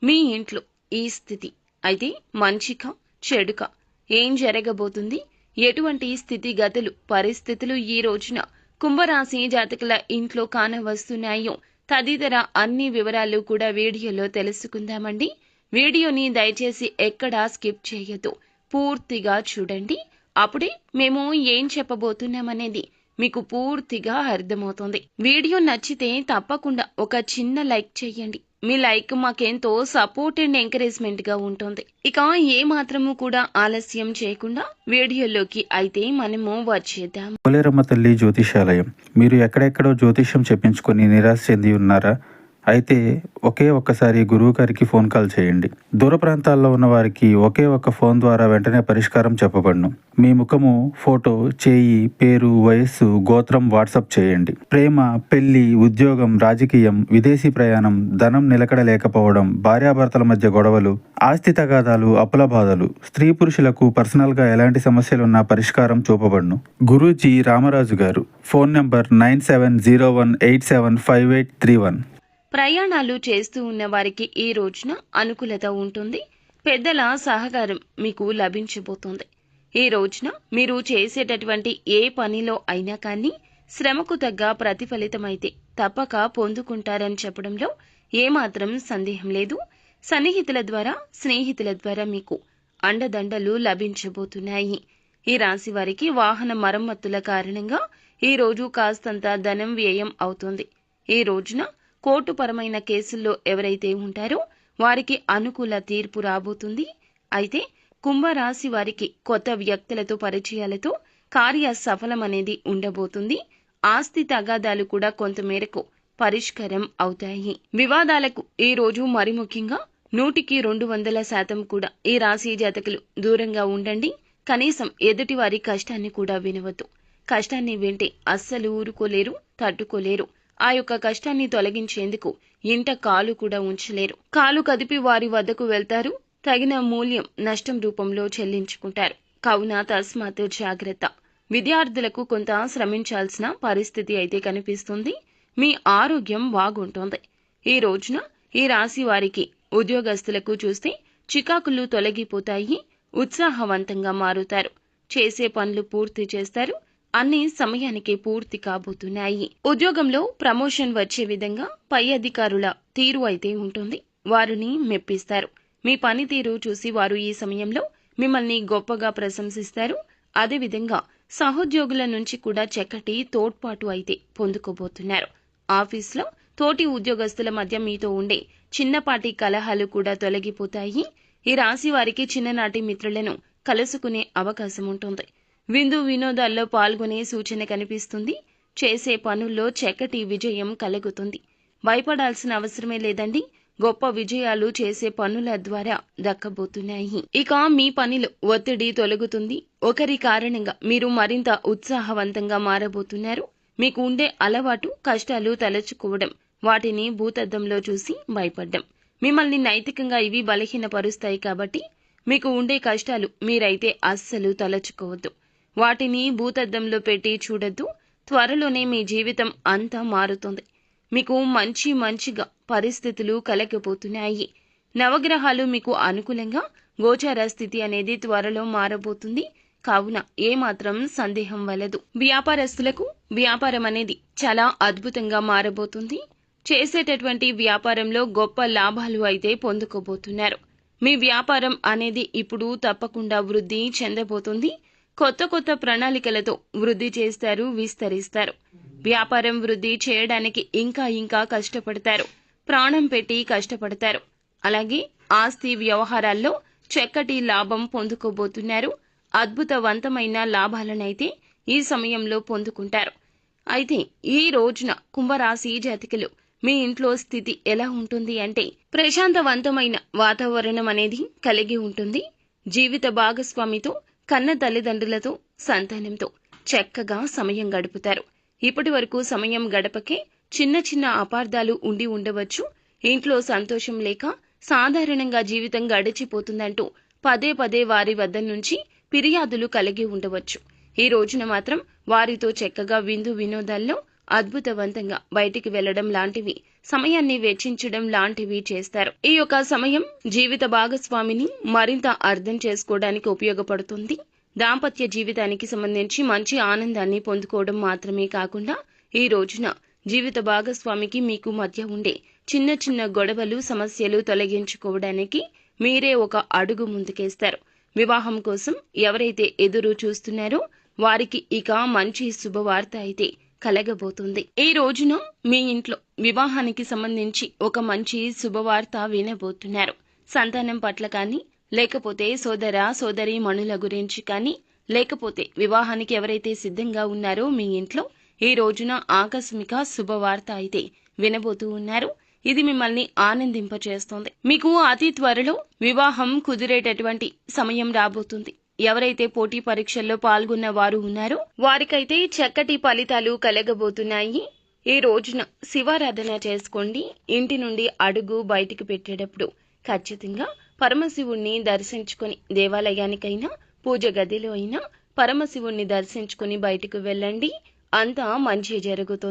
మీ ఇంట్లో ఈ స్థితి అయితే మంచిగా చెడుగా ఏం జరగబోతుంది, ఎటువంటి స్థితిగతులు పరిస్థితులు ఈ రోజున కుంభరాశి జాతకుల ఇంట్లో కానవస్తున్నాయో తదితర అన్ని వివరాలు కూడా వీడియోలో తెలుసుకుందామండి. వీడియోని దయచేసి ఎక్కడా స్కిప్ చేయొద్దు, పూర్తిగా చూడండి. అప్పుడే మేము ఏం చెప్పబోతున్నామనేది మీకు పూర్తిగా అర్థమవుతుంది. వీడియో నచ్చితే తప్పకుండా ఒక చిన్న లైక్ చేయండి. మీ లైక్ మాకెంతో సపోర్ట్ అండ్ ఎంకరేజ్మెంట్ గా ఉంటుంది. ఇక ఏ మాత్రము కూడా ఆలస్యం చేయకుండా వీడియోలోకి అయితే మనము వచ్చేద్దాం. పోలేరమ్మ తల్లి జ్యోతిషాలయం. మీరు ఎక్కడెక్కడో జ్యోతిష్యం చెప్పించుకొని నిరాశ చెంది ఉన్నారా? అయితే ఒక్కసారి గురువు గారికి ఫోన్ కాల్ చేయండి. దూర ప్రాంతాల్లో ఉన్న వారికి ఒక్క ఫోన్ ద్వారా వెంటనే పరిష్కారం చెప్పబడును. మీ ముఖము, ఫోటో, చేయి, పేరు, వయస్సు, గోత్రం వాట్సాప్ చేయండి. ప్రేమ, పెళ్లి, ఉద్యోగం, రాజకీయం, విదేశీ ప్రయాణం, ధనం నిలకడ లేకపోవడం, భార్యాభర్తల మధ్య గొడవలు, ఆస్తి తగాదాలు, అప్పుల బాధలు, స్త్రీ పురుషులకు పర్సనల్ గా ఎలాంటి సమస్యలున్నా పరిష్కారం చూపబడును. గురూజీ రామరాజు గారు. Phone number 9701875831. ప్రయాణాలు చేస్తూ ఉన్న వారికి ఈ రోజున అనుకూలత ఉంటుంది. పెద్దల సహకారం మీకు లభించబోతోంది. ఈ రోజున మీరు చేసేటటువంటి ఏ పనిలో అయినా కానీ శ్రమకు తగ్గ ప్రతిఫలితమైతే తప్పక పొందుకుంటారని చెప్పడంలో ఏమాత్రం సందేహం లేదు. సన్నిహితుల ద్వారా, స్నేహితుల ద్వారా మీకు అండదండలు లభించబోతున్నాయి. ఈ రాశి వారికి వాహన మరమ్మతుల కారణంగా ఈ రోజు కాస్తంత ధనం వ్యయం అవుతుంది. ఈ రోజున కోర్టుపరమైన కేసుల్లో ఎవరైతే ఉంటారో వారికి అనుకూల తీర్పు రాబోతుంది. అయితే కుంభరాశి వారికి కొత్త వ్యక్తులతో పరిచయాలతో కార్య సఫలమనేది ఉండబోతుంది. ఆస్తి తగాదాలు కూడా కొంతమేరకు పరిష్కారం అవుతాయి. వివాదాలకు ఈ రోజు మరి ముఖ్యంగా 100% కూడా ఈ రాశి జాతకులు దూరంగా ఉండండి. కనీసం ఎదుటి వారి కష్టాన్ని కూడా వినవద్దు. కష్టాన్ని వింటే అస్సలు ఊరుకోలేరు, తట్టుకోలేరు. ఆ యొక్క కష్టాన్ని తొలగించేందుకు ఇంట కాలు కూడా ఉంచలేరు. కాలు కదిపి వారి వద్దకు వెళ్తారు. తగిన మూల్యం నష్టం రూపంలో చెల్లించుకుంటారు. కావున తస్మాత్ జాగ్రత్త. విద్యార్థులకు కొంత శ్రమించాల్సిన పరిస్థితి అయితే కనిపిస్తుంది. మీ ఆరోగ్యం బాగుంటుంది. ఈ రోజున ఈ రాశి వారికి ఉద్యోగస్తులకు చూస్తే చికాకులు తొలగిపోతాయి. ఉత్సాహవంతంగా మారుతారు. చేసే పనులు పూర్తి చేస్తారు. అన్ని సమయానికి పూర్తి కాబోతున్నాయి. ఉద్యోగంలో ప్రమోషన్ వచ్చే విధంగా పై అధికారుల తీరు అయితే ఉంటుంది. వారిని మెప్పిస్తారు. మీ పనితీరు చూసి వారు ఈ సమయంలో మిమ్మల్ని గొప్పగా ప్రశంసిస్తారు. అదేవిధంగా సహోద్యోగుల నుంచి కూడా చక్కటి తోడ్పాటు అయితే పొందుకోబోతున్నారు. ఆఫీస్లో తోటి ఉద్యోగస్తుల మధ్య మీతో ఉండే చిన్నపాటి కలహాలు కూడా తొలగిపోతాయి. ఈ రాశి వారికి చిన్ననాటి మిత్రులను కలుసుకునే అవకాశం ఉంటుంది. విందు వినోదాల్లో పాల్గొనే సూచన కనిపిస్తుంది. చేసే పనుల్లో చక్కటి విజయం కలుగుతుంది. భయపడాల్సిన అవసరమే లేదండి. గొప్ప విజయాలు చేసే పనుల ద్వారా దక్కబోతున్నాయి. ఇక మీ పనిలో ఒత్తిడి తొలగుతుంది. ఒకరి కారణంగా మీరు మరింత ఉత్సాహవంతంగా మారబోతున్నారు. మీకు ఉండే అలవాటు కష్టాలు తలచుకోవడం, వాటిని భూతద్దంలో చూసి భయపడ్డం. మిమ్మల్ని నైతికంగా ఇవి బలహీనపరుస్తాయి. కాబట్టి మీకు ఉండే కష్టాలు మీరైతే అస్సలు తలచుకోవద్దు. వాటిని భూతద్దంలో పెట్టి చూడొద్దు. త్వరలోనే మీ జీవితం అంతా మారుతుంది. మీకు మంచిగా పరిస్థితులు కలగబోతున్నాయి. నవగ్రహాలు మీకు అనుకూలంగా గోచార స్థితి అనేది త్వరలో మారబోతుంది. కావున ఏమాత్రం సందేహం వలదు. వ్యాపారస్తులకు వ్యాపారం అనేది చాలా అద్భుతంగా మారబోతుంది. చేసేటటువంటి వ్యాపారంలో గొప్ప లాభాలు అయితే పొందుకోబోతున్నారు. మీ వ్యాపారం అనేది ఇప్పుడు తప్పకుండా వృద్ధి చెందబోతుంది. కొత్త ప్రణాళికలతో వృద్ధి చేస్తారు, విస్తరిస్తారు. వ్యాపారం వృద్ధి చేయడానికి ఇంకా కష్టపడతారు. ప్రాణం పెట్టి కష్టపడతారు. అలాగే ఆస్తి వ్యవహారాల్లో చక్కటి లాభం పొందుకోబోతున్నారు. అద్భుతవంతమైన లాభాలనైతే ఈ సమయంలో పొందుకుంటారు. అయితే ఈ రోజున కుంభరాశి జాతకులు మీ ఇంట్లో స్థితి ఎలా ఉంటుంది అంటే ప్రశాంతవంతమైన వాతావరణం అనేది కలిగి ఉంటుంది. జీవిత భాగస్వామితో, కన్న తల్లిదండ్రులతో, సంతానంతో చక్కగా సమయం గడుపుతారు. ఇప్పటి వరకు సమయం గడపకే చిన్న అపార్థాలు ఉండి ఉండవచ్చు. ఇంట్లో సంతోషం లేక సాధారణంగా జీవితం గడిచిపోతుందంటూ పదే వారి వద్ద నుంచి ఫిర్యాదులు కలిగి ఉండవచ్చు. ఈ రోజున మాత్రం వారితో చక్కగా విందు వినోదాల్లో అద్భుతవంతంగా బయటికి వెళ్లడం లాంటివి సమయాన్ని వెచ్చించడం లాంటివి చేస్తారు. ఈ యొక్క సమయం జీవిత భాగస్వామిని మరింత అర్థం చేసుకోవడానికి ఉపయోగపడుతుంది. దాంపత్య జీవితానికి సంబంధించి మంచి ఆనందాన్ని పొందుకోవడం మాత్రమే కాకుండా ఈ రోజున జీవిత భాగస్వామికి మీకు మధ్య ఉండే చిన్న చిన్న గొడవలు, సమస్యలు తొలగించుకోవడానికి మీరే ఒక అడుగు ముందుకేస్తారు. వివాహం కోసం ఎవరైతే ఎదురు చూస్తున్నారో వారికి ఇక మంచి శుభవార్త అయితే కలగబోతుంది. ఈ రోజున మీ ఇంట్లో వివాహానికి సంబంధించి ఒక మంచి శుభవార్త వినబోతున్నారు. సంతానం పట్ల కానీ, లేకపోతే సోదర సోదరి మణుల గురించి కానీ, లేకపోతే వివాహానికి ఎవరైతే సిద్ధంగా ఉన్నారో మీ ఇంట్లో ఈ రోజున ఆకస్మిక శుభవార్త అయితే వినబోతూ ఉన్నారు. ఇది మిమ్మల్ని ఆనందింపచేస్తోంది. మీకు అతి త్వరలో వివాహం కుదిరేటటువంటి సమయం రాబోతుంది. ఎవరైతే పోటీ పరీక్షల్లో పాల్గొన్న వారు ఉన్నారో వారికైతే చక్కటి ఫలితాలు కలగబోతున్నాయి. ఈ రోజున శివారాధన చేసుకోండి. ఇంటి నుండి అడుగు బయటికి పెట్టేటప్పుడు ఖచ్చితంగా పరమశివుణ్ణి దర్శించుకొని, దేవాలయానికైనా పూజ గదిలో అయినా పరమశివుణ్ణి దర్శించుకొని బయటకు వెళ్ళండి. అంతా మంచి జరుగుతుంది.